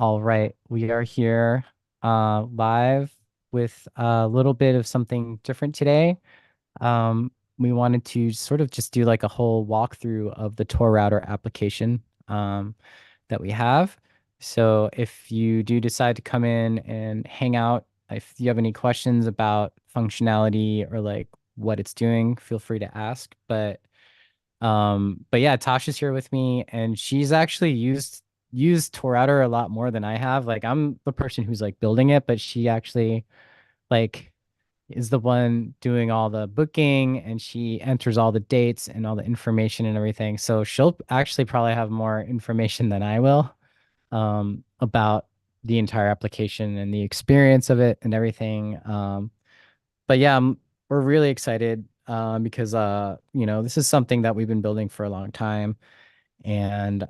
All right, we are here live with a little bit of something different today. We wanted to sort of just do like a whole walkthrough of the Tourouter application that we have. So if you do decide to come in and hang out, if you have any questions about functionality or like what it's doing, feel free to ask. But yeah, Tasha's here with me, and she's actually used Tourouter a lot more than I have. Like I'm the person who's like building it, but she actually like is the one doing all the booking, and she enters all the dates and all the information and everything. So she'll actually probably have more information than I will about the entire application and the experience of it and everything. But yeah, we're really excited because this is something that we've been building for a long time, and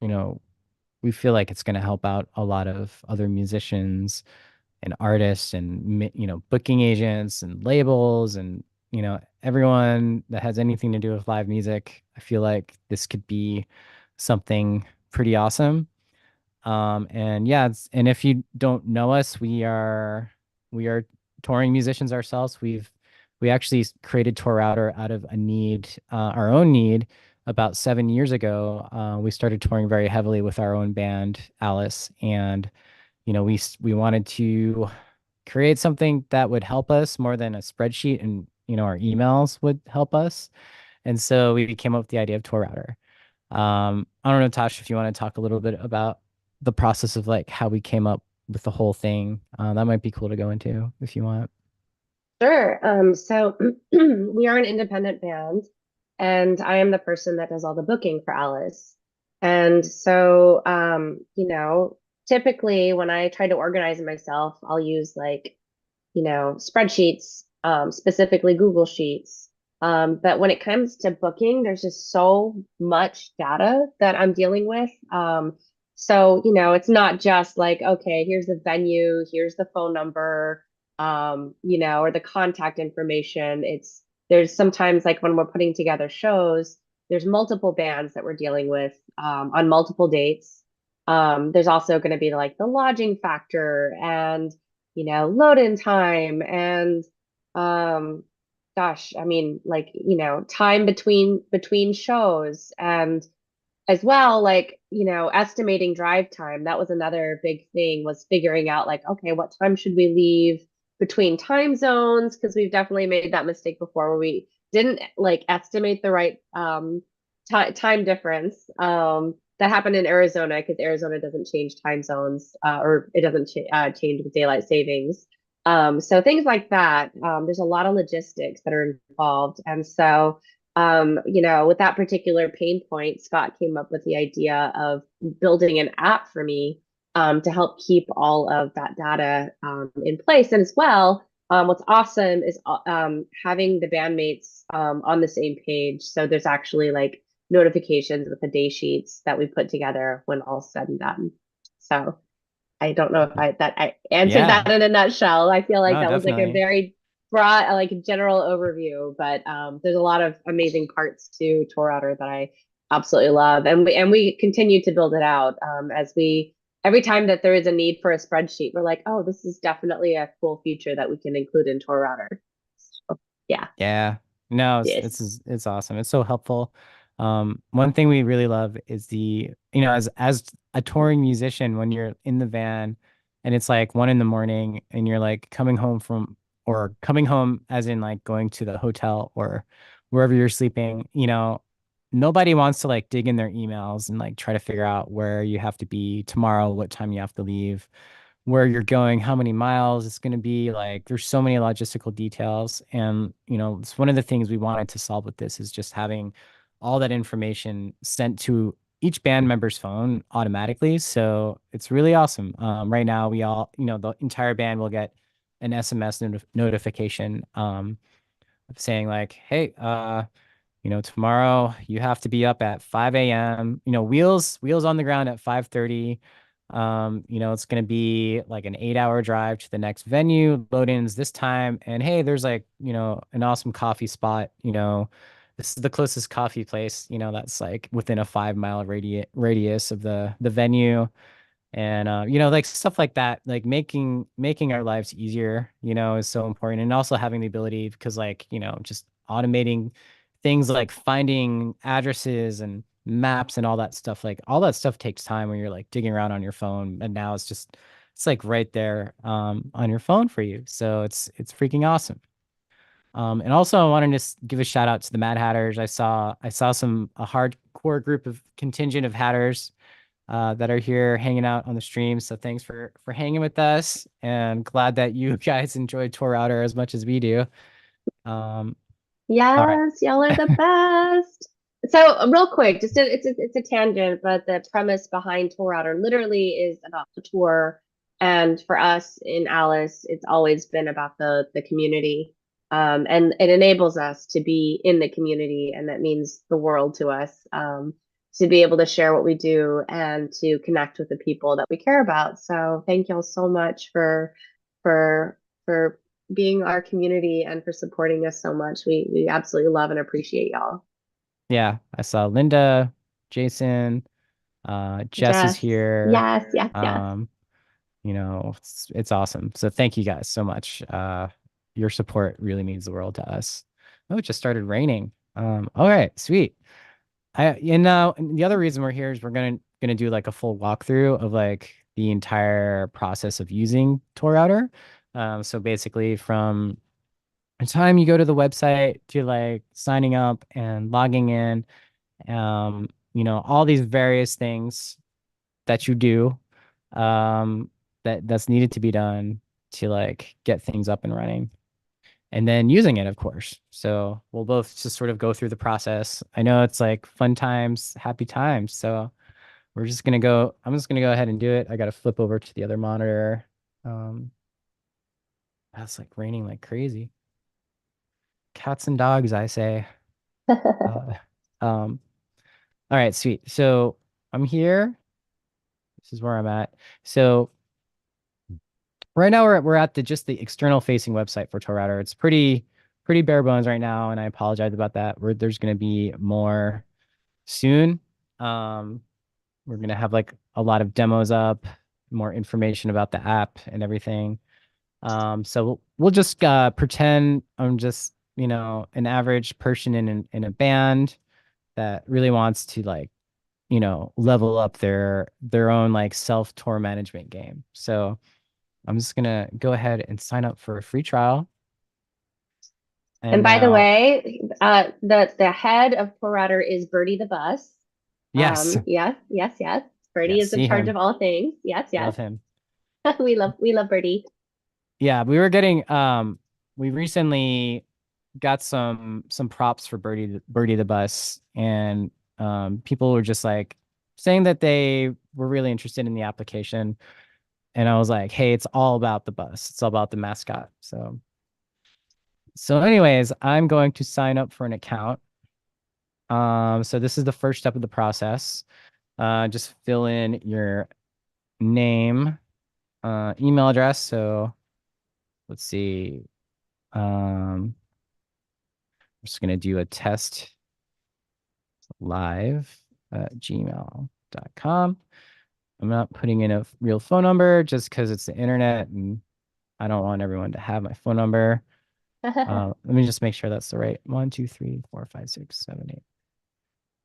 you know, we feel like it's going to help out a lot of other musicians and artists and booking agents and labels and everyone that has anything to do with live music. I feel like this could be something pretty awesome. And yeah, and if you don't know us, we are touring musicians ourselves. We actually created Tour Router out of a need, our own need, about 7 years ago. We started touring very heavily with our own band, Alice, and we wanted to create something that would help us more than a spreadsheet, and our emails would help us. And so we came up with the idea of Tour Router. I don't know, Tosh, if you want to talk a little bit about the process of like how we came up with the whole thing. That might be cool to go into if you want. Sure. So we are an independent band, and I am the person that does all the booking for Alice. And so, typically when I try to organize myself, I'll use spreadsheets, specifically Google Sheets. But when it comes to booking, there's just so much data that I'm dealing with. So, it's not just like, okay, here's the venue, here's the phone number, or the contact information. There's sometimes like when we're putting together shows, there's multiple bands that we're dealing with on multiple dates. There's also going to be like the lodging factor and load in time and um gosh, I mean like, time between shows and as well like, estimating drive time. That was another big thing was figuring out like, okay, what time should we leave between time zones? Because we've definitely made that mistake before where we didn't like estimate the right time difference. That happened in Arizona because Arizona doesn't change time zones or it doesn't change with daylight savings. So things like that. There's a lot of logistics that are involved. And so, with that particular pain point, Scott came up with the idea of building an app for me to help keep all of that data in place. And as well, what's awesome is having the bandmates on the same page. So there's actually like notifications with the day sheets that we put together when all's said and done. So I don't know if I answered Yeah, that in a nutshell. I feel like no, that was like a definitely. very broad, like general overview, but there's a lot of amazing parts to Tour Otter that I absolutely love, and we continue to build it out as we every time that there is a need for a spreadsheet, we're like, oh, this is definitely a cool feature that we can include in Tour Otter. So, yeah, Yeah. No, yes. it's awesome. It's so helpful. One thing we really love is as a touring musician, when you're in the van and it's like 1 in the morning and you're like coming home as in like going to the hotel or wherever you're sleeping, nobody wants to like dig in their emails and like try to figure out where you have to be tomorrow, what time you have to leave, where you're going, how many miles it's going to be. Like, there's so many logistical details. And, it's one of the things we wanted to solve with this is just having all that information sent to each band member's phone automatically. So it's really awesome. Right now, we all, the entire band will get an SMS notification saying, like, hey, tomorrow you have to be up at 5 a.m. Wheels on the ground at 5:30. It's gonna be like an 8 hour drive to the next venue. Load-ins this time, and hey, there's like, an awesome coffee spot. This is the closest coffee place, that's like within a 5 mile radius of the venue. And you know, like stuff like that, like making our lives easier, you know, is so important. And also having the ability, because like, you know, just automating things like finding addresses and maps and all that stuff, like all that stuff takes time when you're like digging around on your phone. And now it's like right there on your phone for you. So it's freaking awesome. And also I wanted to give a shout out to the Mad Hatters. I saw a hardcore group of contingent of Hatters that are here hanging out on the stream. So thanks for hanging with us, and glad that you guys enjoyed Tourouter as much as we do. Um, all right. Yes, y'all are the best. So, real quick, it's a tangent, but the premise behind Tour Outer literally is about the tour. And for us in Alice, it's always been about the community. And it enables us to be in the community, and that means the world to us. To be able to share what we do and to connect with the people that we care about. So, thank y'all so much for for being our community and for supporting us so much. We absolutely love and appreciate y'all. Yeah, I saw Linda, Jason, Jess is Jess, here. yes, yes, yes. Um, you know, it's awesome. So thank you guys so much. Your support really means the world to us. Oh, it just started raining. All right, sweet. And the other reason we're here is we're gonna do like a full walkthrough of like the entire process of using Tor Router. So basically from the time you go to the website to like signing up and logging in, you know, all these various things that you do, that's needed to be done to like get things up and running. And then using it, of course. So we'll both just sort of go through the process. I know it's like fun times, happy times. So I'm just gonna go ahead and do it. I gotta flip over to the other monitor. Um, it's like raining like crazy. Cats and dogs, I say. Uh, um, all right, sweet. So I'm here. This is where I'm at. So right now we're at the just the external facing website for Tourouter. It's pretty bare bones right now, and I apologize about that. There's gonna be more soon. Um, we're gonna have like a lot of demos up, more information about the app and everything. So we'll just pretend I'm just, you know, an average person in a band that really wants to like, you know, level up their own like self tour management game. So I'm just gonna go ahead and sign up for a free trial. And And by the now, way, the head of Tourouter is Birdie the bus. yes, Yes, yes, yes. Birdie yes, is in see charge him, of all things. Yes, yes. love him. We love Birdie. Yeah, we recently got some props for Birdie the bus, and people were just like saying that they were really interested in the application, and I was like, hey, it's all about the bus, it's all about the mascot. So anyways, I'm going to sign up for an account. So this is the first step of the process. Just fill in your name, email address. So let's see. I'm just gonna do a test live at gmail.com. I'm not putting in a real phone number just because it's the internet and I don't want everyone to have my phone number. Let me just make sure that's the right one, two, three, four, five, six, seven, eight.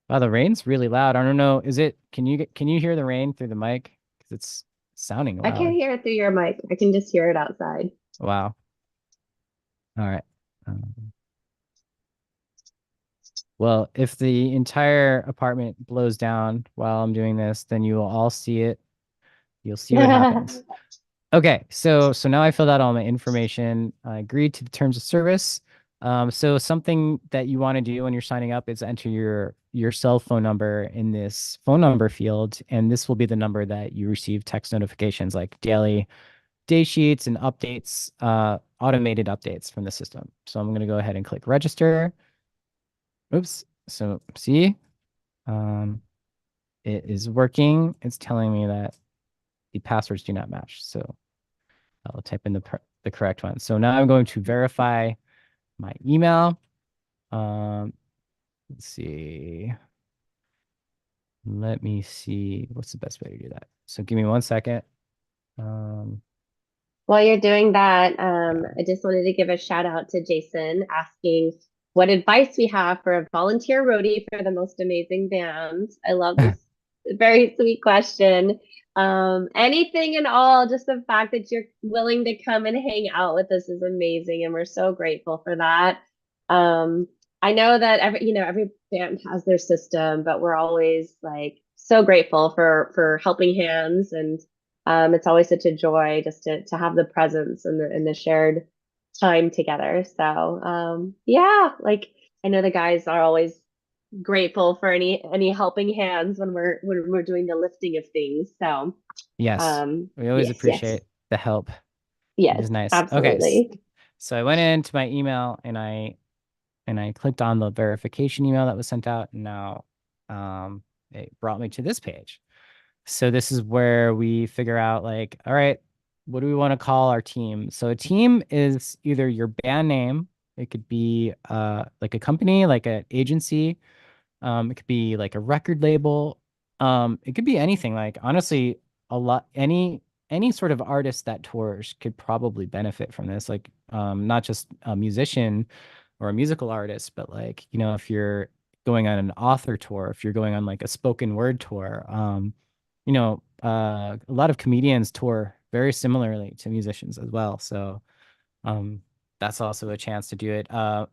Wow, the rain's really loud. I don't know. Can you hear the rain through the mic? Because it's sounding I can't loud. hear it through your mic. I can just hear it outside. Wow. All right. Um, well, if the entire apartment blows down while I'm doing this, then you will all see it. You'll see what happens. Okay, so now I filled out all my information. I agreed to the terms of service. So something that you want to do when you're signing up is enter your cell phone number in this phone number field, and this will be the number that you receive text notifications like daily day sheets and updates, automated updates from the system. So I'm gonna go ahead and click register. Oops. So see, um, it is working. It's telling me that the passwords do not match. So I'll type in the correct one. So now I'm going to verify my email. Um, let's see. Let me see what's the best way to do that. So give me 1 second. Um, While you're doing that, yeah. I just wanted to give a shout out to Jason asking what advice we have for a volunteer roadie for the most amazing band. I love this very sweet question. Anything and all, just the fact that you're willing to come and hang out with us is amazing, and we're so grateful for that. Um, I know that every band has their system, but we're always like so grateful for helping hands and it's always such a joy just to have the presence and the shared time together. So yeah, like I know the guys are always grateful for any helping hands when we're doing the lifting of things. So Yes. We always yes, yes, appreciate the help. It yes, is nice. Okay. absolutely. So I went into my email and I clicked on the verification email that was sent out, and now it brought me to this page. So this is where we figure out like, all right, what do we want to call our team? So a team is either your band name, it could be like a company, like an agency, it could be like a record label, it could be anything. Like honestly, a lot any sort of artist that tours could probably benefit from this. Like not just a musician or a musical artist, but like, if you're going on an author tour, if you're going on like a spoken word tour, a lot of comedians tour very similarly to musicians as well. So um, that's also a chance to do it.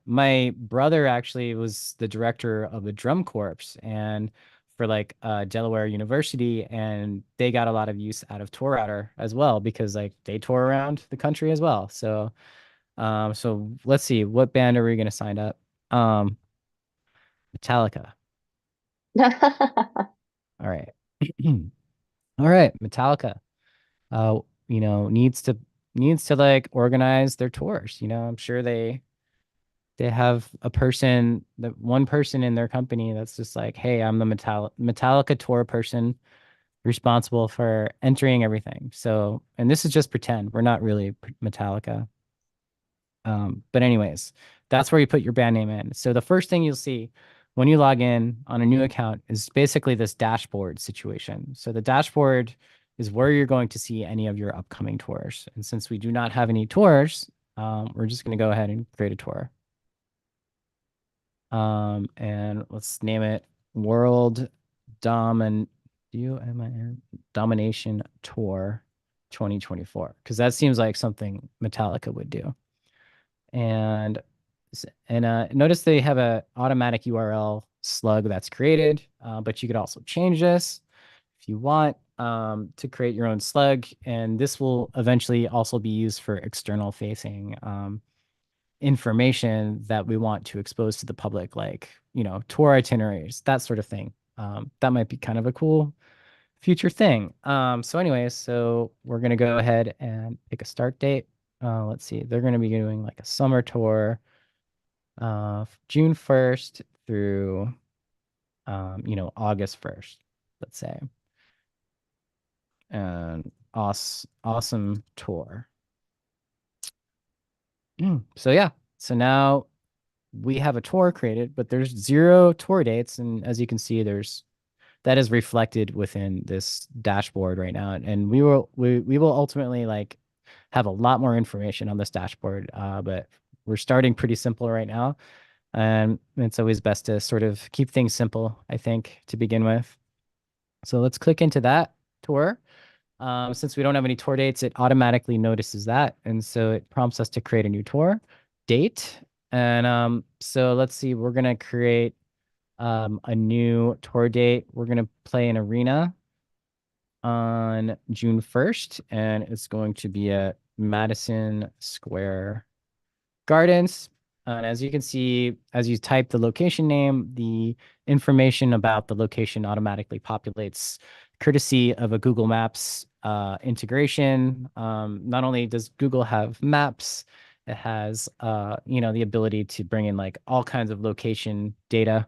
My brother actually was the director of a drum corps and for like Delaware University, and they got a lot of use out of Tourouter as well because like they tour around the country as well. So let's see, what band are we gonna sign up? Um, Metallica. All right. All right, Metallica. Uh, needs to like organize their tours. I'm sure they have a person, that one person in their company that's just like, hey, I'm the Metallica tour person responsible for entering everything. So, and this is just pretend. We're not really Metallica. But anyways, that's where you put your band name in. So the first thing you'll see when you log in on a new account is basically this dashboard situation. So the dashboard is where you're going to see any of your upcoming tours. And since we do not have any tours, we're just going to go ahead and create a tour. And let's name it World Domin Domination Tour 2024, because that seems like something Metallica would do. And notice they have a automatic URL slug that's created, but you could also change this if you want to create your own slug, and this will eventually also be used for external facing information that we want to expose to the public, like, tour itineraries, that sort of thing. That might be kind of a cool future thing. So anyways, so we're going to go ahead and pick a start date. Let's see, they're going to be doing like a summer tour, June 1st through, August 1st, let's say. And awesome tour. So yeah, so now we have a tour created, but there's 0 tour dates. And as you can see, that is reflected within this dashboard right now. And we will ultimately like have a lot more information on this dashboard. But we're starting pretty simple right now. And it's always best to sort of keep things simple, I think, to begin with. So let's click into that tour. Since we don't have any tour dates, it automatically notices that. And so it prompts us to create a new tour date. And so let's see, we're going to create a new tour date. We're going to play an arena on June 1st, and it's going to be at Madison Square Gardens. And as you can see, as you type the location name, the information about the location automatically populates courtesy of a Google Maps integration. Not only does Google have maps, it has the ability to bring in like all kinds of location data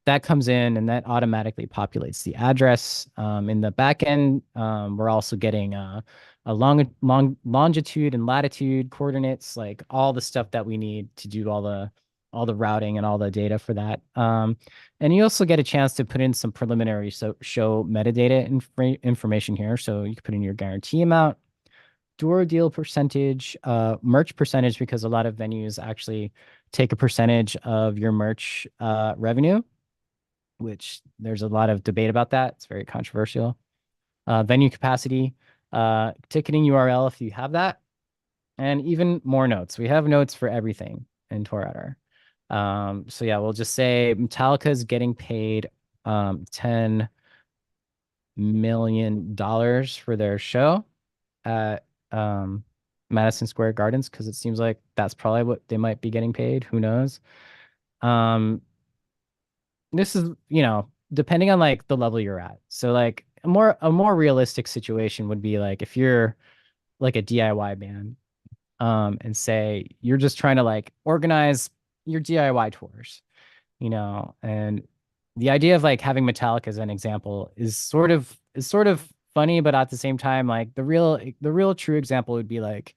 that comes in, and that automatically populates the address. In the back end, we're also getting a longitude and latitude coordinates, like all the stuff that we need to do all the all the routing and all the data for that. And you also get a chance to put in some preliminary show metadata information here. So you can put in your guarantee amount, door deal percentage, merch percentage, because a lot of venues actually take a percentage of your merch revenue, which there's a lot of debate about that. It's very controversial. Venue capacity, ticketing URL if you have that, and even more notes. We have notes for everything in Tourouter. So yeah, we'll just say Metallica's getting paid $10 million for their show at Madison Square Gardens, because it seems like that's probably what they might be getting paid. Who knows? Um, this is, depending on like the level you're at. So like a more realistic situation would be like if you're like a DIY band, and say you're just trying to like organize your DIY tours, and the idea of like having Metallica as an example is sort of funny, but at the same time, like the real true example would be like,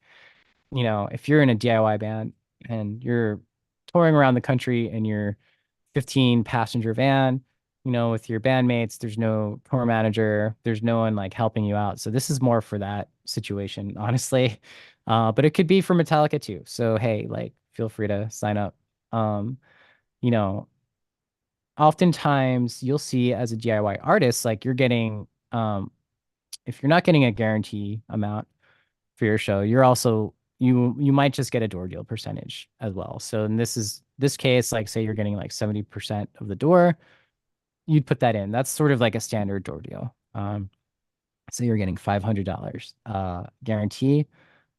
if you're in a DIY band and you're touring around the country in your 15 passenger van, with your bandmates, there's no tour manager, there's no one like helping you out. So this is more for that situation, honestly. But it could be for Metallica too. So hey, like feel free to sign up. Um, you know, Oftentimes you'll see as a DIY artist, like you're getting, if you're not getting a guarantee amount for your show, you're also you might just get a door deal percentage as well. So in this case, like say you're getting like 70% of the door, you'd put that in. That's sort of like a standard door deal. So you're getting $500 guarantee,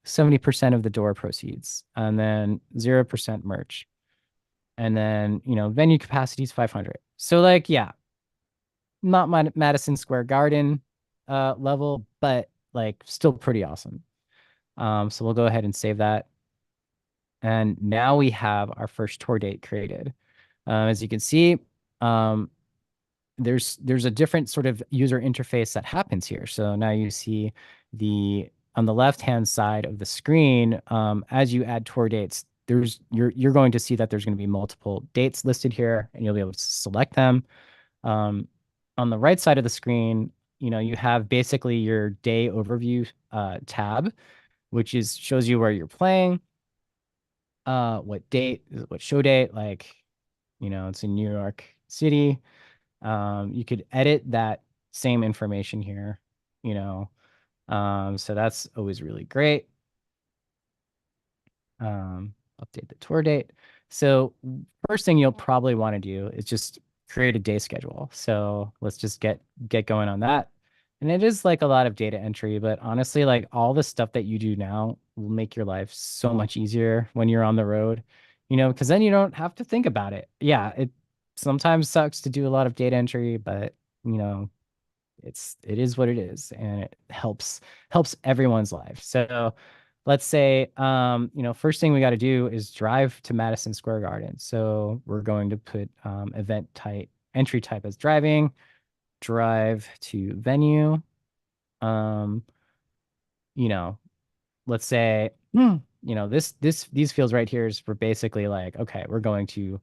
70% of the door proceeds, and then 0% merch. And then, venue capacity is 500. So like, yeah, not Madison Square Garden level, but like still pretty awesome. So we'll go ahead and save that. And now we have our first tour date created. As you can see, um, there's a different sort of user interface that happens here. So now you see the on the left-hand side of the screen, as you add tour dates, you're going to see that there's going to be multiple dates listed here, and you'll be able to select them. Um, on the right side of the screen, you have basically your day overview tab, which is shows you where you're playing, what date, what show date, like, it's in New York City. You could edit that same information here, you know. So that's always really great. Update the tour date. So first thing you'll probably want to do is just create a day schedule. So let's just get going on that. And it is like a lot of data entry, but honestly, like all the stuff that you do now will make your life so much easier when you're on the road, because then you don't have to think about it. Yeah, it sometimes sucks to do a lot of data entry, but you know, it is what it is, and it helps everyone's life. So let's say, first thing we got to do is drive to Madison Square Garden. So we're going to put event type, entry type as driving, drive to venue. Um, you know, let's say, these fields right here is for basically like, okay, we're going to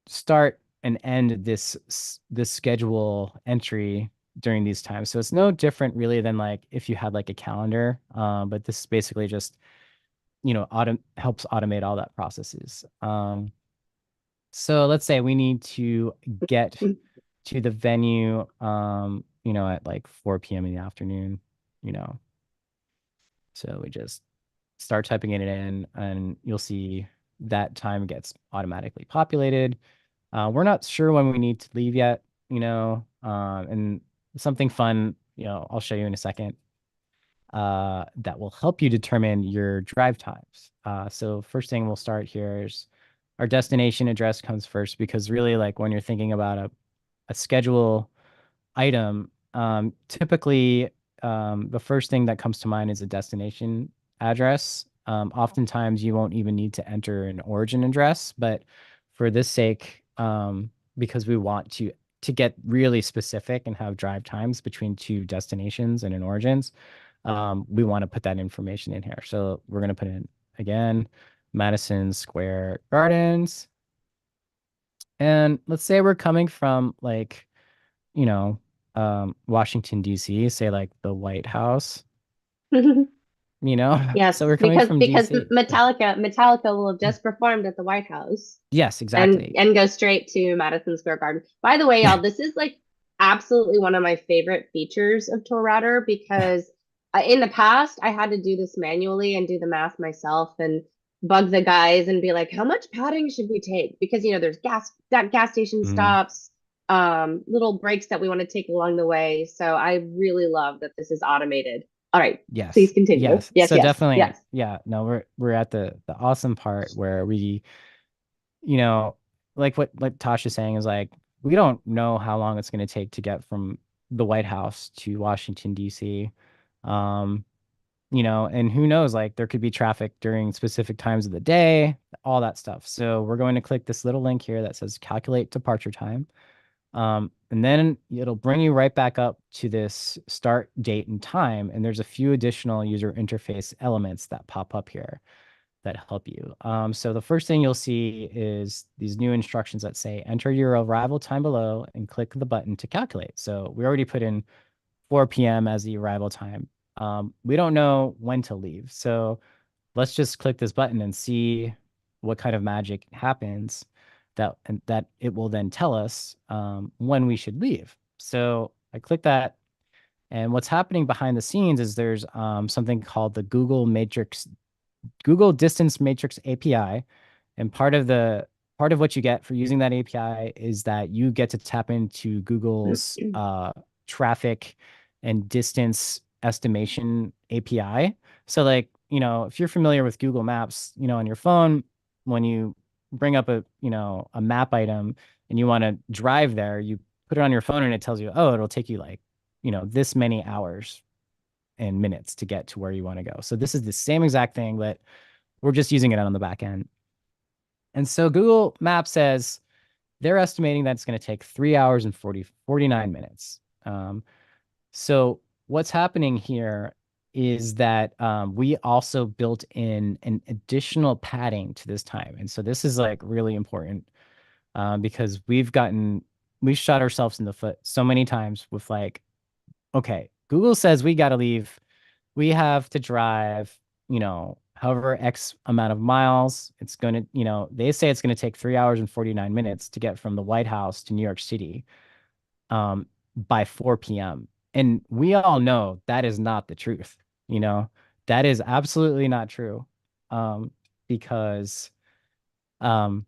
start and end this schedule entry during these times. So it's no different really than like if you had like a calendar. But this basically just, helps automate all that processes. So let's say we need to get to the venue, at like 4 p.m. in the afternoon, you know. So we just start typing it in, and you'll see that time gets automatically populated. We're not sure when we need to leave yet, and something fun, I'll show you in a second, that will help you determine your drive times. So first thing we'll start here is our destination address comes first, because really like when you're thinking about a schedule item, typically the first thing that comes to mind is a destination address. Oftentimes you won't even need to enter an origin address, but for this sake, because we want to get really specific and have drive times between two destinations and an origins, we want to put that information in here. So we're going to put in again Madison Square Gardens. And let's say we're coming from like, you know, Washington, D.C., say like the White House, you know? So Yes, we're coming from because D.C. Metallica will have just performed at the White House Yes, and exactly. go straight to Madison Square Garden. By the way, y'all, this is like absolutely one of my favorite features of Tourouter because in the past I had to do this manually and do the math myself and bug the guys and be like, how much padding should we take? Because there's gas station Mm, stops, little breaks that we want to take along the way. So I really love that this is automated. All right, please yes. continue. Yes. Yes, So yes, definitely, yes. yeah, no, we're at the awesome part where we, you know, like what Tasha's saying is like we don't know how long it's going to take to get from the White House to Washington, D.C. Um, and who knows, like there could be traffic during specific times of the day, all that stuff. So we're going to click this little link here that says calculate departure time. And then it'll bring you right back up to this start date and time. And there's a few additional user interface elements that pop up here that help you. So the first thing you'll see is these new instructions that say enter your arrival time below and click the button to calculate. So we already put in 4 p.m. as the arrival time. We don't know when to leave. So let's just click this button and see what kind of magic happens that it will then tell us when we should leave. So I click that, and what's happening behind the scenes is there's something called the Google Distance Matrix API, and part of what you get for using that API is that you get to tap into Google's traffic and distance estimation API. So like, if you're familiar with Google Maps, on your phone, when you bring up a map item and you want to drive there, you put it on your phone and it tells you, oh, it'll take you like, this many hours and minutes to get to where you want to go. So this is the same exact thing, but we're just using it on the back end. And so Google Maps says they're estimating that it's going to take 3 hours and 49 minutes. So what's happening here is that we also built in an additional padding to this time. And so this is like really important because we've shot ourselves in the foot so many times with like, okay, Google says we have to drive, however X amount of miles. It's going to, they say it's going to take 3 hours and 49 minutes to get from the White House to New York City um, by 4 p.m. And we all know that is not the truth. You know, that is absolutely not true um, because, um,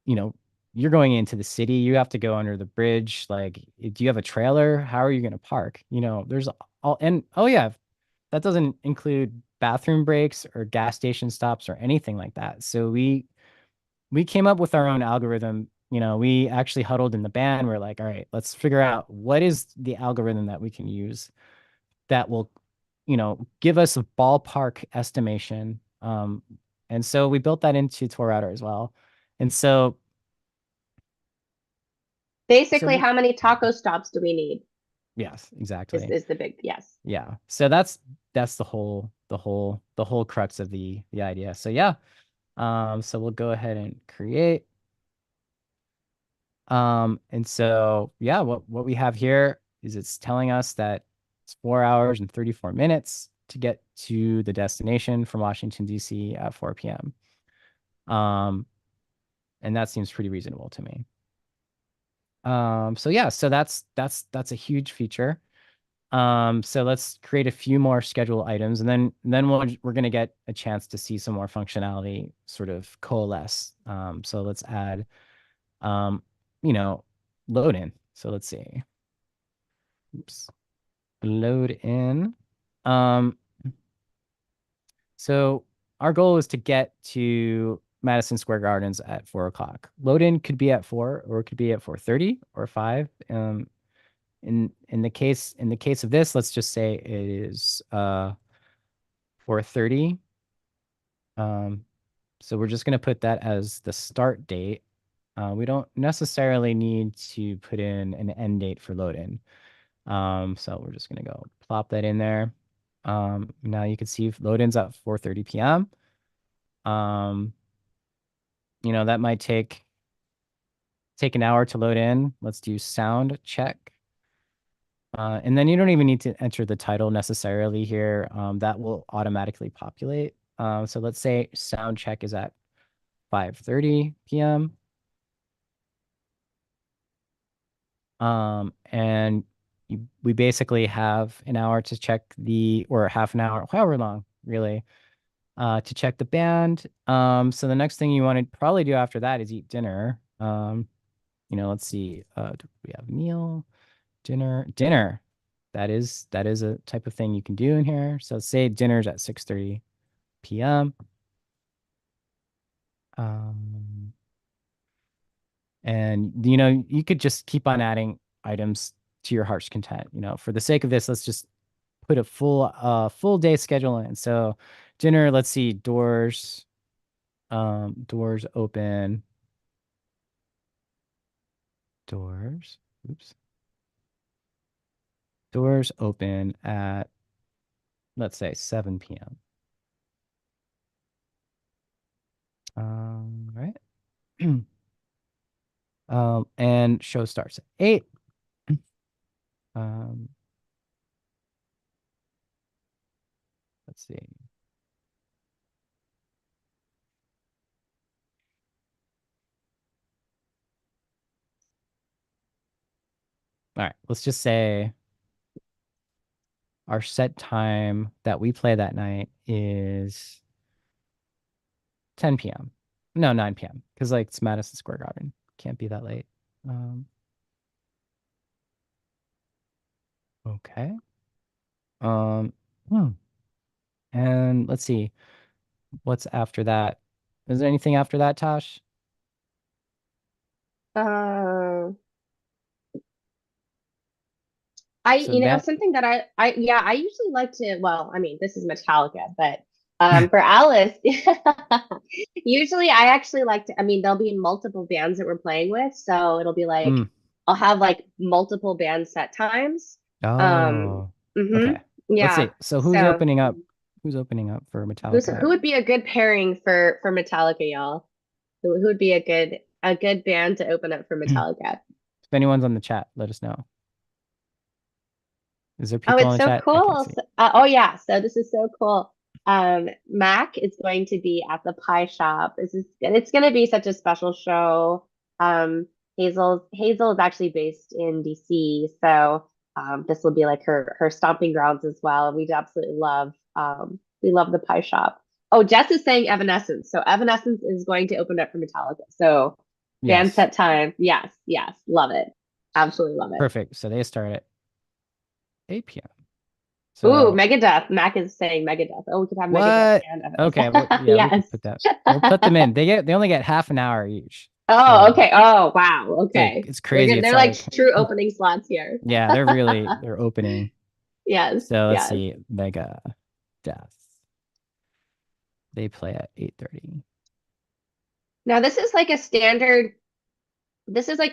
you know, you're going into the city, you have to go under the bridge. Like, do you have a trailer? How are you going to park? There's and oh, yeah, that doesn't include bathroom breaks or gas station stops or anything like that. So we came up with our own algorithm. We actually huddled in the band. We're like, all right, let's figure out what is the algorithm that we can use that will, give us a ballpark estimation. And so we built that into Tourouter as well. And so Basically, how many taco stops do we need? yes, Is exactly. is the big yes. Yeah. So that's the whole crux of the idea. So yeah. So we'll go ahead and create. And so yeah, what we have here is it's telling us that it's 4 hours and 34 minutes to get to the destination from Washington, D.C. at 4 p.m. Um, and that seems pretty reasonable to me. So yeah, so that's a huge feature. So let's create a few more schedule items, and then we're gonna get a chance to see some more functionality sort of coalesce. So let's add, um, you know, load in. So let's see. Oops. Load in. Um, so our goal is to get to Madison Square Gardens at 4 o'clock. Load in could be at 4, or it could be at 4:30 or 5. In the case of this, let's just say it is 4:30. Um, so we're just going to put that as the start date. We don't necessarily need to put in an end date for load in. So we're just going to go plop that in there. Now you can see load ins at 4:30 p.m. Um, that might take an hour to load in. Let's do sound check. And then you don't even need to enter the title necessarily here. That will automatically populate. So let's say sound check is at 5:30 p.m. And we basically have an hour to check or half an hour, however long, really, to check the band. So the next thing you want to probably do after that is eat dinner. Let's see. We have meal, dinner. That is a type of thing you can do in here. So say dinner's at 6:30 p.m. Um, and you could just keep on adding items to your heart's content. For the sake of this, let's just put a full day schedule in. So dinner, let's see, doors open, doors, oops, doors open at, let's say, 7 p.m. Right. And show starts at 8. Um, let's see. All right, let's just say our set time that we play that night is 10 p.m. No, 9 p.m. Because like it's Madison Square Garden. Can't be that late. Um, okay. Um, hmm. And let's see. What's after that? Is there anything after that, Tosh? Uh, So the band. something that yeah, I usually like to, well, I mean, this is Metallica, but for Alice, usually I actually like to, I mean, there'll be multiple bands that we're playing with, so it'll be like Mm. I'll have like multiple band set times. Um, Oh, mm-hmm, okay. Let's yeah. see. So who's So opening up? Who's opening up for who Metallica? would be a good pairing for Metallica, y'all? Who would be a good band to open up for Metallica? If anyone's on the chat, let us know. Is there Oh, people it's on the so chat? I can't cool. see. Oh yeah, so this is so cool. Mac is going to be at the pie shop. It's going to be such a special show. Hazel is actually based in DC, so this will be like her stomping grounds as well. We absolutely love we love the pie shop. Oh, Jess is saying Evanescence. So Evanescence is going to open up for Metallica. So band Yes. set time. Yes, yes, love it. Absolutely love it. Perfect. So they start at 8 p.m. Ooh, So Megadeth. Mac is saying Megadeth. Oh, we could have Megadeth what? and Okay, well, Evanescence. yeah, we Yes. could put that. We'll put them in. They only get half an hour each. Oh, So okay. Oh, wow. it's like Okay. it's crazy. It's They're like like true opening slots here. yeah, they're opening. Yes, So let's yes. see. Mega Death. They play at 8:30. Now this is like it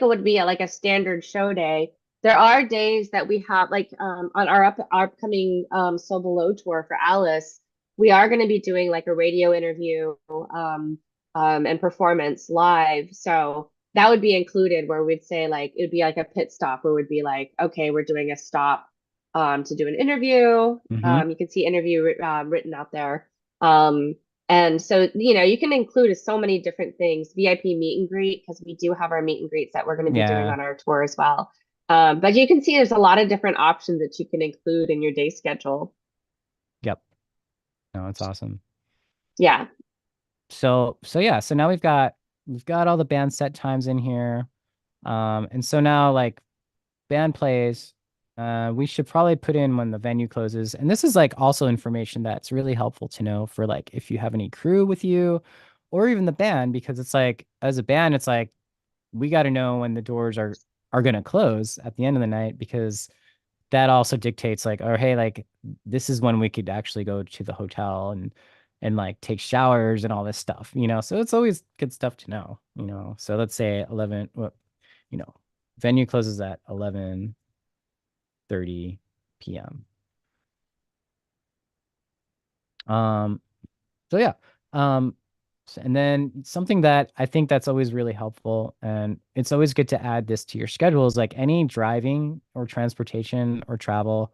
would be like a standard show day. There are days that we have like on our upcoming So Below tour for Alice, we are going to be doing like a radio interview and performance live. So that would be included where we'd say like it would be like a pit stop where we'd be like, okay, we're doing a stop to do an interview. Mm-hmm. You can see interview written out there. Um, and so, you can include so many different things, VIP meet and greet, because we do have our meet and greets that we're going to be doing Yeah. on our tour as well. But you can see there's a lot of different options that you can include in your day schedule. Yep. No, it's awesome. Yeah. So yeah, so now we've got all the band set times in here. And so now like band plays, we should probably put in when the venue closes. And this is like also information that's really helpful to know for like if you have any crew with you or even the band, because it's like as a band, it's like we got to know when the doors are gonna close at the end of the night because that also dictates like, oh hey, like this is when we could actually go to the hotel and like take showers and all this stuff. So it's always good stuff to know. So let's say 11, well, you know, venue closes at 11:30 p.m. Um, so yeah. Um, And then something that I think that's always really helpful, and it's always good to add this to your schedule, is like any driving or transportation or travel,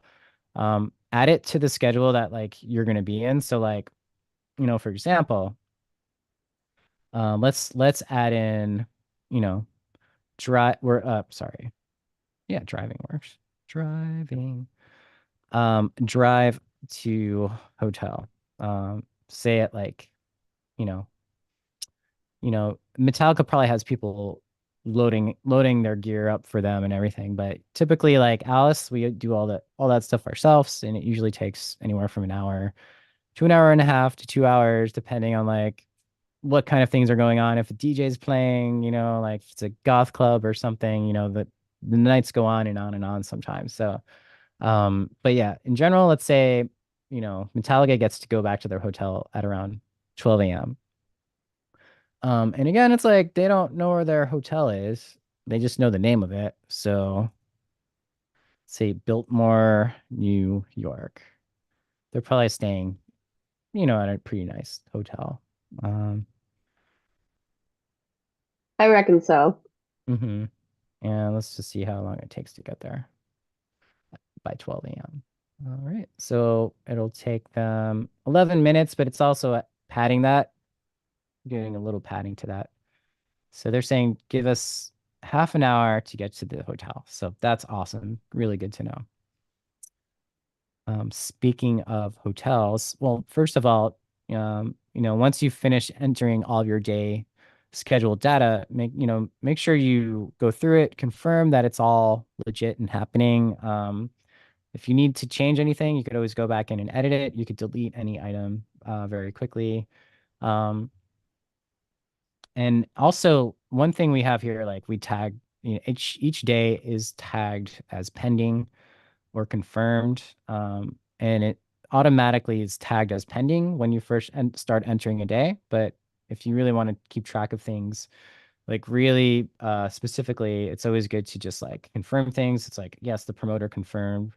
add it to the schedule that like you're going to be in. So like, for example, let's add in, you know, drive, we're sorry. Yeah, driving works. Driving. Drive to hotel. Say it like, you know, Metallica probably has people loading their gear up for them and everything, but typically like Alice, we do all that stuff ourselves, and it usually takes anywhere from an hour to an hour and a half to 2 hours, depending on like what kind of things are going on. If a DJ's playing, like if it's a goth club or something, the nights go on and on and on sometimes. So, but yeah, in general, let's say, Metallica gets to go back to their hotel at around 12 a.m. And again, it's like they don't know where their hotel is. They just know the name of it. So, say Biltmore, New York. They're probably staying, at a pretty nice hotel. Um, I reckon so. hmm And let's just see how long it takes to get there by 12 a.m. All right. So it'll take them 11 minutes, but it's also padding that, getting a little padding to that. So they're saying give us half an hour to get to the hotel. So that's awesome. Really good to know. Speaking of hotels, well, first of all, once you finish entering all of your day scheduled data, make sure you go through it, confirm that it's all legit and happening. If you need to change anything, you could always go back in and edit it. You could delete any item very quickly. Um, and also, one thing we have here, like we tag, each day is tagged as pending or confirmed, and it automatically is tagged as pending when you first start entering a day. But if you really want to keep track of things, like really specifically, it's always good to just like confirm things. It's like, yes, the promoter confirmed,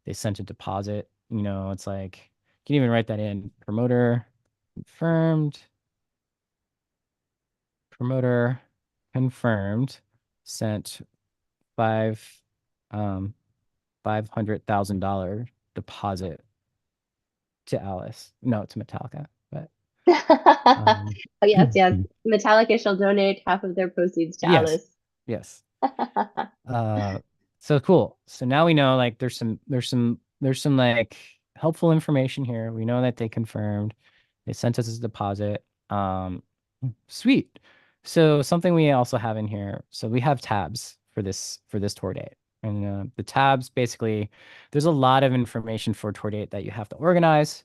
they sent a deposit. It's like you can even write that in: promoter confirmed, promoter confirmed, sent five um $500,000 deposit to Alice. No, to Metallica. But um, Oh, yes, yes. Metallica shall donate half of their proceeds to yes, Alice. yes. Uh, so cool. So now we know like there's some like helpful information here. We know that they confirmed. They sent us a deposit. Sweet. So something we also have in here. So we have tabs for this tour date. And the tabs basically, there's a lot of information for tour date that you have to organize,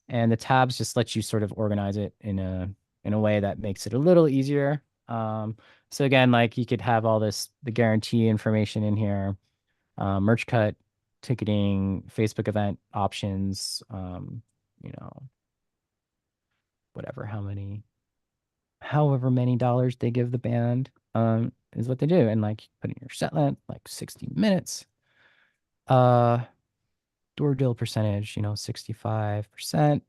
and the tabs just let you sort of organize it in a way that makes it a little easier. So again, like you could have all the guarantee information in here, merch cut, ticketing, Facebook event options, you know, whatever, however many dollars they give the band, is what they do. And like put in your set length, like 60 minutes. Uh, Door deal percentage, 65%,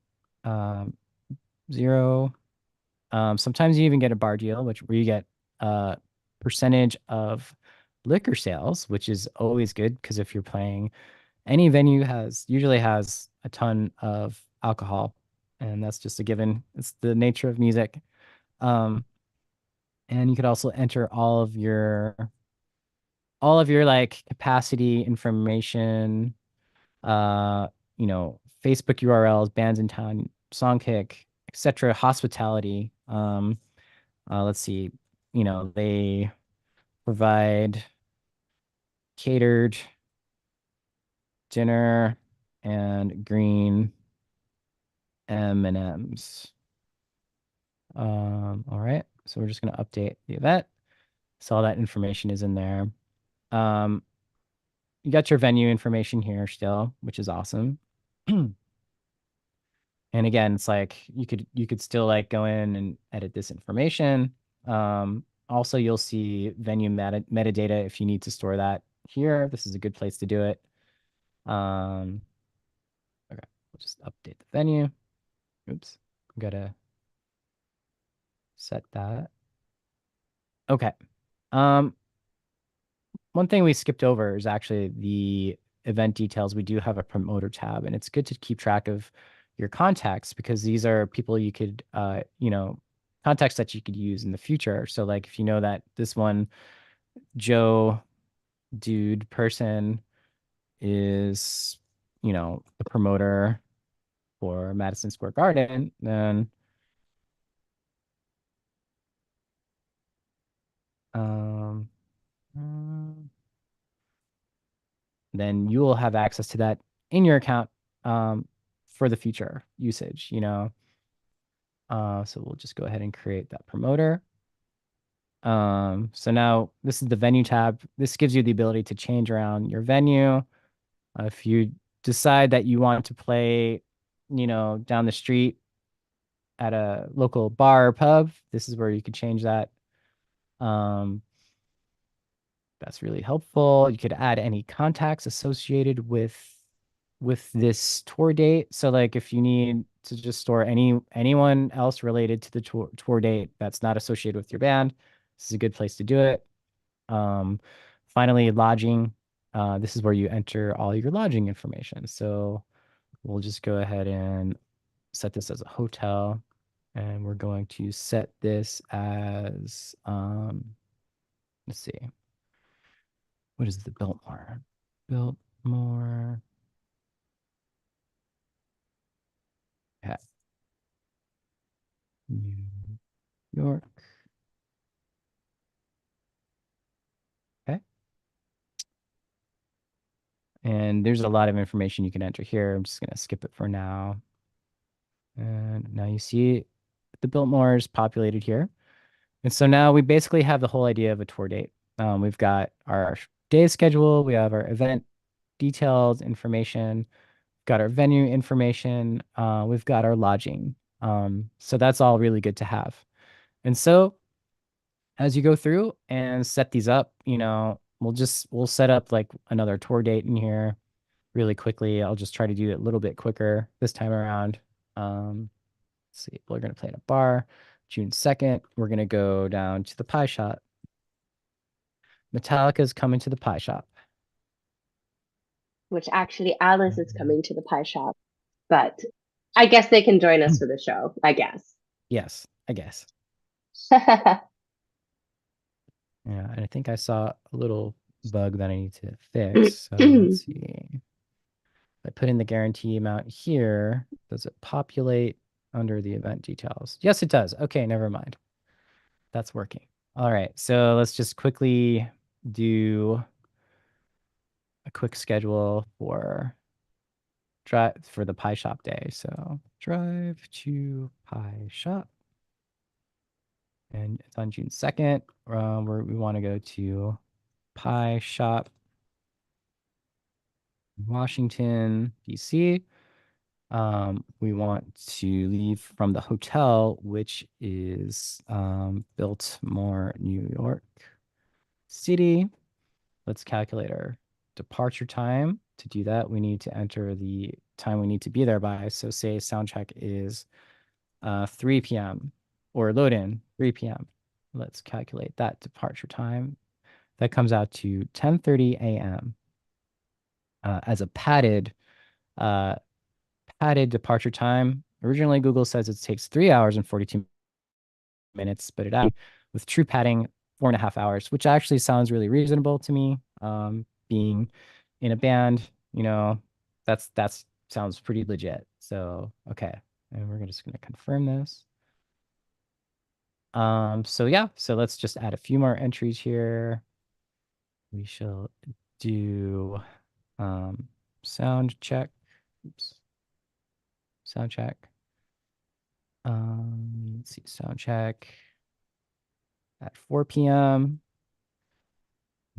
um, zero. Sometimes you even get a bar deal, where you get a percentage of liquor sales, which is always good because if you're playing, any venue usually has a ton of alcohol, and that's just a given. It's the nature of music. Um, and you could also enter all of your like capacity information, uh, Facebook URLs, bands in town, Songkick, etc., hospitality. Let's see, they provide catered dinner and green M&Ms. All right, so we're just gonna update the event. So all that information is in there. Um, you got your venue information here still, which is awesome. And again, it's like you could still like go in and edit this information. Also, you'll see venue metadata if you need to store that here. This is a good place to do it. Um, okay, we'll just update the venue. Oops, gotta set that. Okay. Um, One thing we skipped over is actually the event details. We do have a promoter tab, and it's good to keep track of your contacts because these are people you could, contacts that you could use in the future. So, like, if you know that this one Joe dude person is, the promoter for Madison Square Garden, then um, mm, then you will have access to that in your account for the future usage, So we'll just go ahead and create that promoter. So now this is the venue tab. This gives you the ability to change around your venue. If you decide that you want to play, down the street at a local bar or pub, this is where you could change that. Um, that's really helpful. You could add any contacts associated with this tour date. So like if you need to just store anyone else related to the tour date that's not associated with your band, this is a good place to do it. Um, Finally, lodging. This is where you enter all your lodging information. So we'll just go ahead and set this as a hotel, and we're going to set this as let's see, what is the Biltmore? Biltmore. Yeah, New York. Okay. And there's a lot of information you can enter here. I'm just going to skip it for now. And now you see the Biltmore is populated here. And so now we basically have the whole idea of a tour date. We've got our day schedule, we have our event details, information, got our venue information, we've got our lodging. So that's all really good to have. And so as you go through and set these up, we'll set up like another tour date in here really quickly. I'll just try to do it a little bit quicker this time around. Let's see, we're gonna play in a bar. June 2nd, we're gonna go down to the pie shop. Metallica's coming to the pie shop. Which actually Alice is coming to the pie shop, but I guess they can join us for the show, I guess. Yes, I guess. Yeah, and I think I saw a little bug that I need to fix. So let's see. If I put in the guarantee amount here, does it populate under the event details? Yes, it does. Okay, never mind. That's working. All right, so let's just quickly do a quick schedule for drive for the pie shop day. So drive to pie shop, and it's on June 2nd. Where we want to go to pie shop, Washington, D.C. We want to leave from the hotel, which is Biltmore, New York City. Let's calculate our departure time. To do that, we need to enter the time we need to be there by. So say sound check is 3 p.m. or load in 3 p.m. Let's calculate that departure time. That comes out to 10:30 a.m. As a uh, padded departure time. Originally, Google says it takes 3 hours and 42 minutes, but it actually, with true padding, 4.5 hours, which actually sounds really reasonable to me. Being in a band, that's sounds pretty legit. So okay, and we're just gonna confirm this. So yeah, so let's just add a few more entries here. We shall do um sound check. Oops. Sound check. Let's see, sound check at 4 p.m.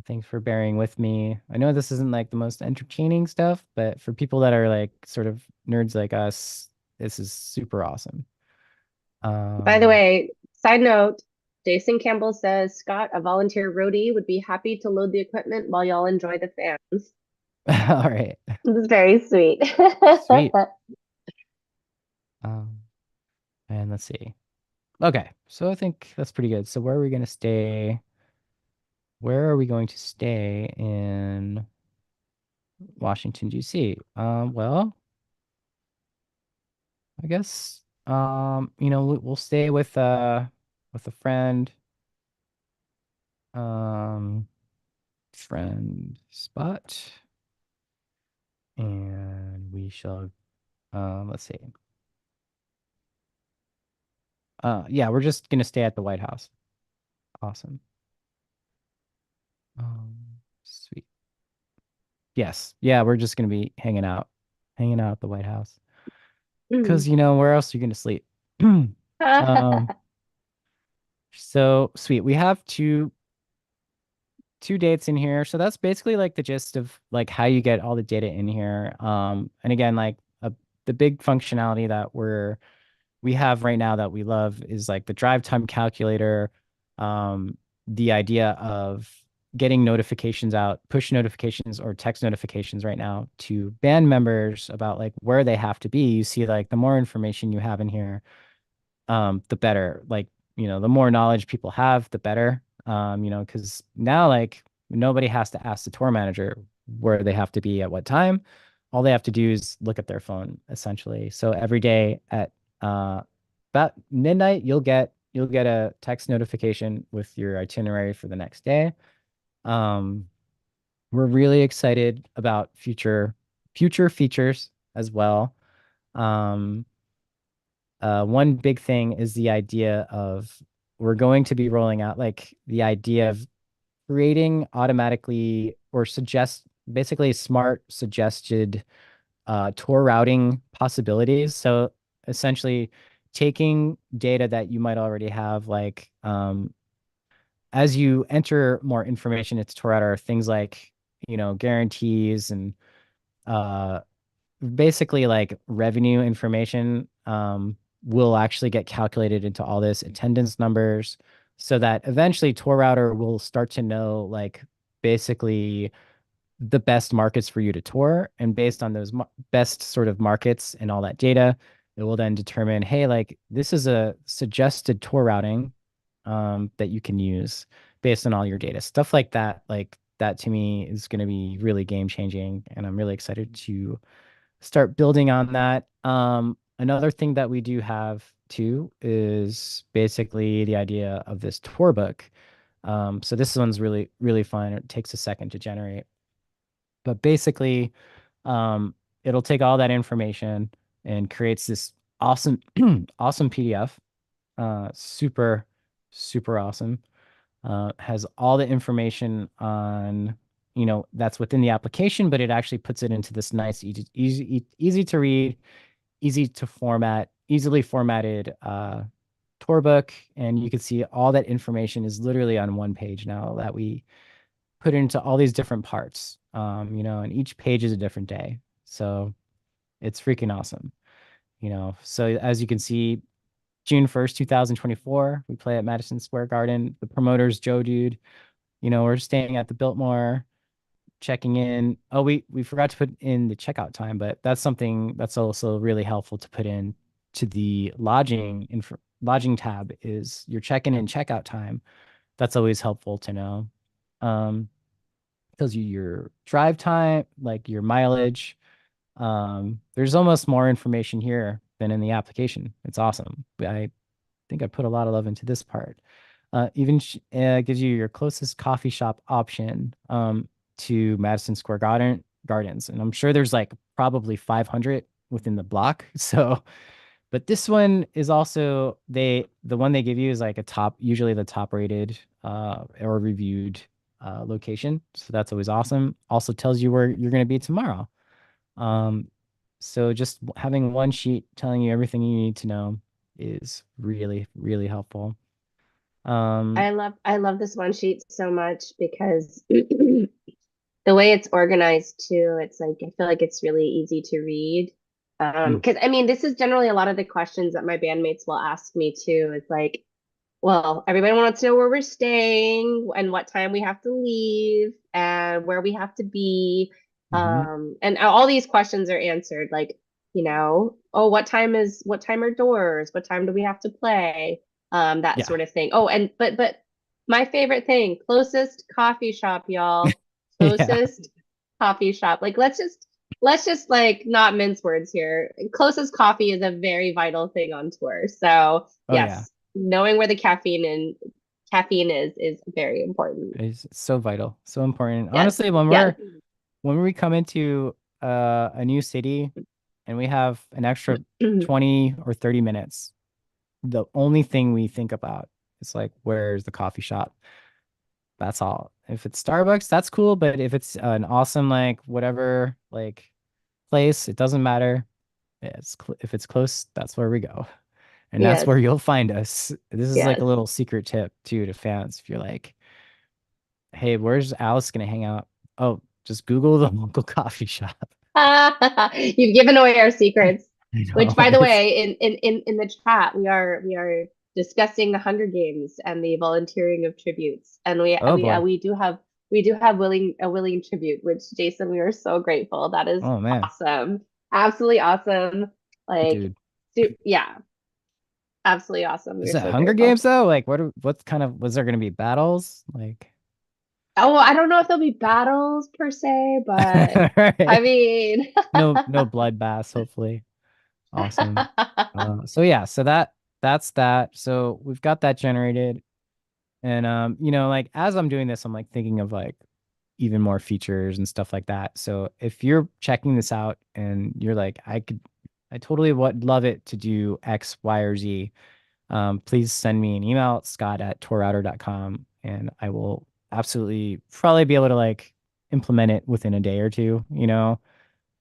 Thanks for bearing with me. I know this isn't like the most entertaining stuff, but for people that are like sort of nerds like us, this is super awesome. By the Um, way, side note, Jason Campbell says Scott, a volunteer roadie, would be happy to load the equipment while y'all enjoy the fans. all right, This is very sweet. sweet. Um, and let's see. Okay, so I think that's pretty good. So where are we going to stay? Where are we going to stay in Washington, D.C.? Well, I guess we'll stay with a friend, um friend spot, and we shall let's see. Yeah, we're just gonna stay at the White House. Awesome. Sweet. Yes. Yeah, we're just gonna be hanging out at the White House. Mm. 'Cause where else are you gonna sleep? Um, so sweet. We have two dates in here. So that's basically like the gist of like how you get all the data in here. And again, like the big functionality that we have right now that we love is like the drive time calculator, the idea of getting notifications out, push notifications or text notifications right now to band members about like where they have to be. You see like the more information you have in here, the better. Like, the more knowledge people have, the better. Because now like nobody has to ask the tour manager where they have to be at what time. All they have to do is look at their phone, essentially. So every day at uh about midnight, you'll get a text notification with your itinerary for the next day. Um, we're really excited about future features as well. Um, one big thing is the idea of we're going to be rolling out like the idea of creating automatically or suggest basically smart suggested tour routing possibilities. So essentially taking data that you might already have, like as you enter more information into Tourouter, things like, guarantees and uh basically like revenue information will actually get calculated into all this attendance numbers so that eventually tour router will start to know like basically the best markets for you to tour, and based on those best sort of markets and all that data, it will then determine, hey, like this is a suggested tour routing that you can use based on all your data. Stuff like that, to me is going to be really game changing, and I'm really excited to start building on that. Another thing that we do have too is basically the idea of this tour book. So this one's really, really fun. It takes a second to generate, but basically, um, it'll take all that information and creates this awesome, awesome PDF. Super, super awesome. Has all the information on, that's within the application, but it actually puts it into this nice, easy to read, easy to format, easily formatted tour book. And you can see all that information is literally on one page now that we put into all these different parts. And each page is a different day. So it's freaking awesome. So as you can see, June 1st, 2024, we play at Madison Square Garden. The promoter's Joe Dude. We're staying at the Biltmore, checking in. Oh, we forgot to put in the checkout time, but that's something that's also really helpful to put in to the lodging tab is your check-in and checkout time. That's always helpful to know. Um, tells you your drive time, like your mileage. There's almost more information here than in the application. It's awesome. I think I put a lot of love into this part. Gives you your closest coffee shop option to Madison Square Gardens, and I'm sure there's like probably 500 within the block. So, but this one is also the one they give you is like usually the top rated or reviewed location. So that's always awesome. Also tells you where you're going to be tomorrow. Um, so just having one sheet telling you everything you need to know is really, really helpful. Um, I love this one sheet so much because the way it's organized too, it's like I feel like it's really easy to read. mm, Because I mean, this is generally a lot of the questions that my bandmates will ask me too. It's like, well, everybody wants to know where we're staying and what time we have to leave and where we have to be. mhm. And all these questions are answered like, oh, what time are doors? What time do we have to play? that Yeah. sort of thing. Oh, and but my favorite thing, closest coffee shop, y'all. Yeah. Closest coffee shop. Like let's just like not mince words here. Closest coffee is a very vital thing on tour. So Oh yeah. yes, knowing where the caffeine is very important. It's so vital, so important. Yes. Honestly, Yes. when we come into a new city and we have an extra 20 or 30 minutes, the only thing we think about is like, where's the coffee shop? That's all. If it's Starbucks, that's cool, but if it's an awesome like whatever like place, it doesn't matter. If it's close, that's where we go. And that's Yes. where you'll find us. This is like a Yes. little secret tip too to fans. If you're like, hey, where's Alice gonna hang out? Oh, just Google the local coffee shop. You've given away our secrets. I Which, know by the it's way, in the chat, we are discussing the Hunger Games and the volunteering of tributes, and we oh we boy. we do have willing tribute, which Jason, we are so grateful. That is Oh man. awesome, absolutely awesome. Like, Dude. yeah, absolutely awesome. We Is are that so Hunger grateful. Games though? Like what kind of was there gonna be battles? Like Oh, I don't know if there'll be battles per se, but I right. mean. No bloodbaths, hopefully. Awesome. So yeah, so that's that. So we've got that generated. And like as I'm doing this, I'm like thinking of like even more features and stuff like that. So if you're checking this out and you're like, I totally would love it to do X, Y, or Z, please send me an email, scott@tourouter.com, and I will absolutely probably be able to like implement it within a day or two, you know.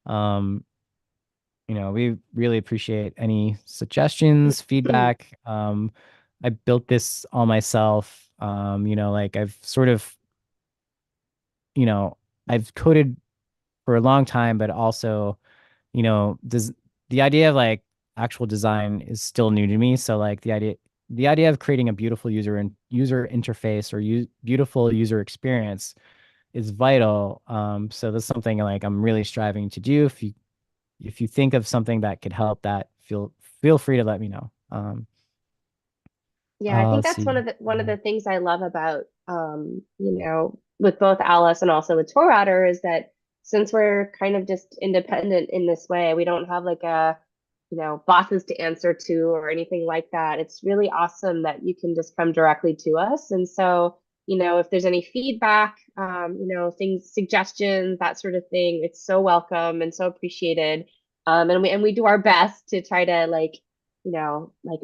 Um, we really appreciate any suggestions, feedback. I built this all myself. Like I've sort of, you know, I've coded for a long time, but also, does the idea of like actual design is still new to me. So like the idea of creating a beautiful user interface or beautiful user experience is vital. So that's something like I'm really striving to do. If you think of something that could help that, feel free to let me know. Yeah, I think Let's that's see. one of the things I love about with both Alice and also with Tourouter is that since we're kind of just independent in this way, we don't have like bosses to answer to or anything like that. It's really awesome that you can just come directly to us. And so, if there's any feedback, things, suggestions, that sort of thing, it's so welcome and so appreciated. And we do our best to try to like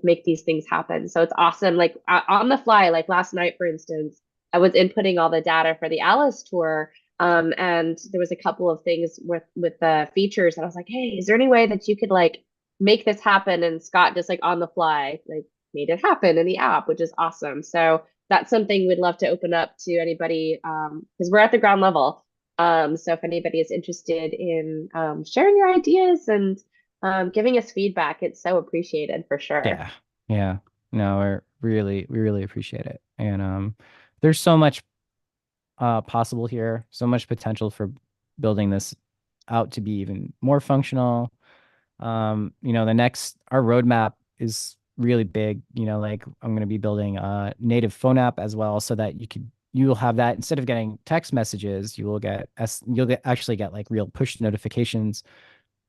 make these things happen. So it's awesome. Like on the fly, like last night, for instance, I was inputting all the data for the Alice tour. And there was a couple of things with the features, and I was like, "Hey, is there any way that you could like make this happen?" And Scott just like on the fly, like made it happen in the app, which is awesome. So that's something we'd love to open up to anybody, because we're at the ground level. So if anybody is interested in sharing your ideas and giving us feedback, it's so appreciated for sure. Yeah. Yeah. No, we really appreciate it. And there's so much possible here, so much potential for building this out to be even more functional. The next our roadmap is really big. Like I'm going to be building a native phone app as well, so that you will have that instead of getting text messages, you'll actually get like real push notifications,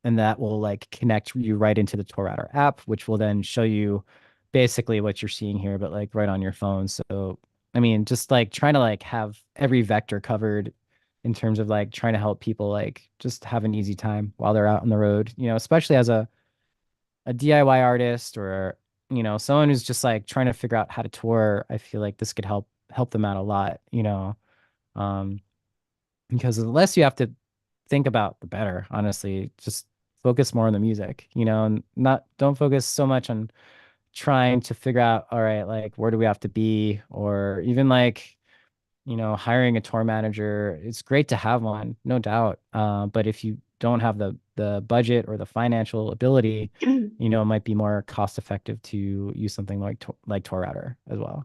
and that will like connect you right into the Tourouter app, which will then show you basically what you're seeing here, but like right on your phone. So, I mean, just like trying to like have every vector covered in terms of like trying to help people like just have an easy time while they're out on the road, especially as a DIY artist or, someone who's just like trying to figure out how to tour. I feel like this could help them out a lot. Um, because the less you have to think about, the better, honestly. Just focus more on the music, and not don't focus so much on trying to figure out, all right, like where do we have to be, or even like, hiring a tour manager. It's great to have one, no doubt. But if you don't have the budget or the financial ability, it might be more cost effective to use something like Tour Router as well.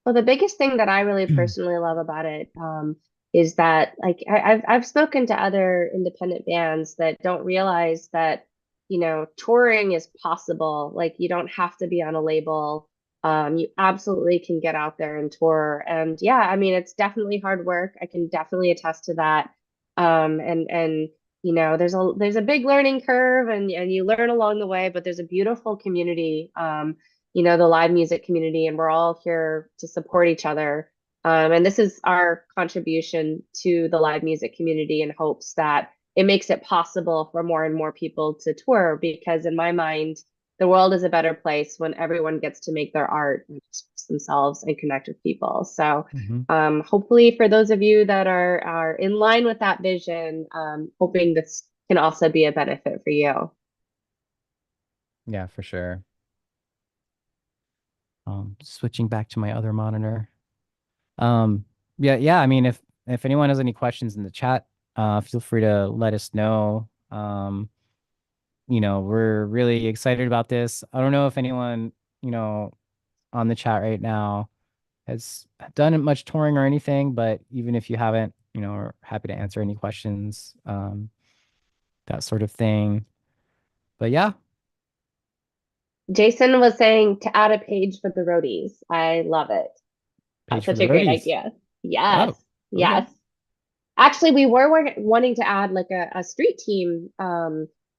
Well, the biggest thing that I really personally love about it is that like I've spoken to other independent bands that don't realize that touring is possible. Like you don't have to be on a label. You absolutely can get out there and tour. And yeah, I mean, it's definitely hard work. I can definitely attest to that. And there's a big learning curve, and you learn along the way, but there's a beautiful community, the live music community, and we're all here to support each other. And this is our contribution to the live music community in hopes that it makes it possible for more and more people to tour, because in my mind, the world is a better place when everyone gets to make their art and express themselves and connect with people. So, Hmm. hopefully, for those of you that are in line with that vision, hoping this can also be a benefit for you. Yeah, for sure. Switching back to my other monitor. Um, yeah. I mean, if anyone has any questions in the chat, feel free to let us know. We're really excited about this. I don't know if anyone, you know, on the chat right now has done much touring or anything, but even if you haven't, we're happy to answer any questions, that sort of thing. But yeah, Jason was saying to add a page for the roadies. I love it. page for Such the a great roadies. idea. Yes, Oh, okay. yes. Actually, we were wanting to add like a street team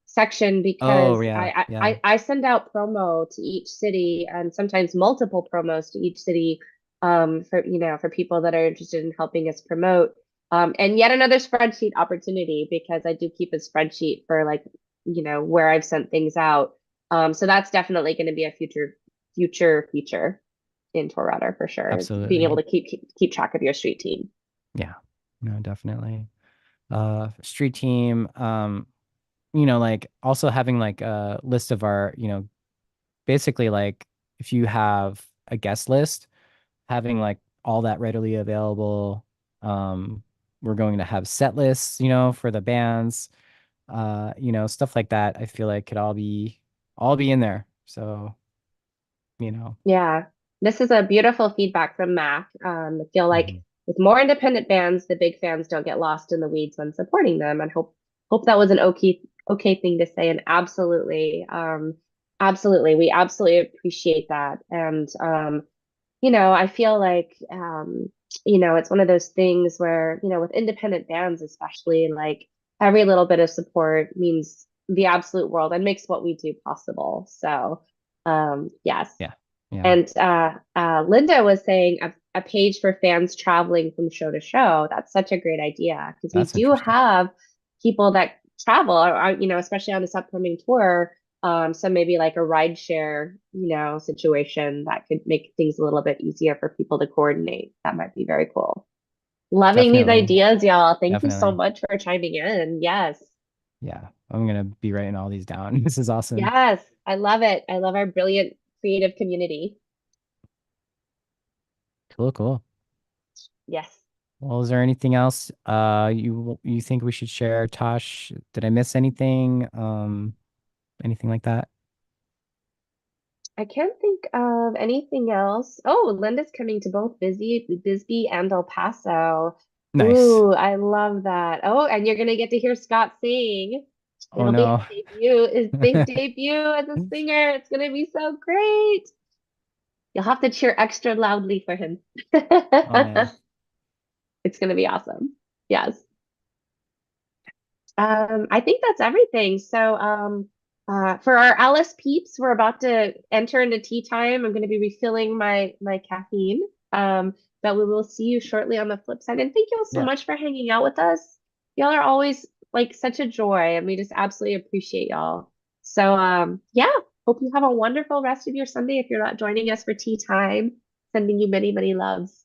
section, Oh, because yeah, yeah. I send out promo to each city, and sometimes multiple promos to each city, for people that are interested in helping us promote. And yet another spreadsheet opportunity, because I do keep a spreadsheet for, like, where I've sent things out. So that's definitely going to be a future feature in Tourouter for sure, is being able Absolutely. to keep track of your street team. Yeah. No, definitely. Street team, like also having like a list of our, basically like if you have a guest list, having like all that readily available. Um, we're going to have set lists, for the bands, stuff like that. I feel like could all be in there. So, you know. Yeah, this is a beautiful feedback from Mac. I feel like Mhm. with more independent bands, the big fans don't get lost in the weeds when supporting them. And hope that was an okay thing to say. And absolutely, absolutely, we absolutely appreciate that. And I feel like it's one of those things where, with independent bands especially, like, every little bit of support means the absolute world and makes what we do possible. So, yes. Yeah. Yeah. And Linda was saying a page for fans traveling from show to show. That's such a great idea, because we That's do interesting. have people that travel, especially on this upcoming tour. So maybe like a ride share, situation that could make things a little bit easier for people to coordinate. That might be very cool. Loving these Definitely. ideas, y'all. Thank you so Definitely. much for chiming in. Yes. Yeah. I'm gonna be writing all these down. This is awesome. Yes. I love it. I love our brilliant creative community. Cool, cool. Yes. Well, is there anything else you think we should share, Tosh? Did I miss anything? Anything like that? I can't think of anything else. Oh, Linda's coming to both Bisbee and El Paso. Nice. Ooh, I love that. Oh, and you're gonna get to hear Scott sing. Oh It'll be no. his big debut as a singer. It's gonna be so great. You'll have to cheer extra loudly for him. Oh man. It's gonna be awesome. Yes. I think that's everything. So, for our Alice peeps, we're about to enter into tea time. I'm going to be refilling my caffeine. But we will see you shortly on the flip side. And thank you all so Yeah. much for hanging out with us. Y'all are always like such a joy, and we just absolutely appreciate y'all. So, yeah, hope you have a wonderful rest of your Sunday. If you're not joining us for tea time, sending you many, many loves.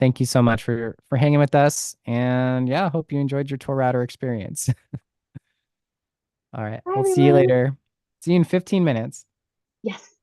Thank you so much for hanging with us. And yeah, hope you enjoyed your tour router experience. All right. Bye, We'll see you everyone. later. See you in 15 minutes. Yes.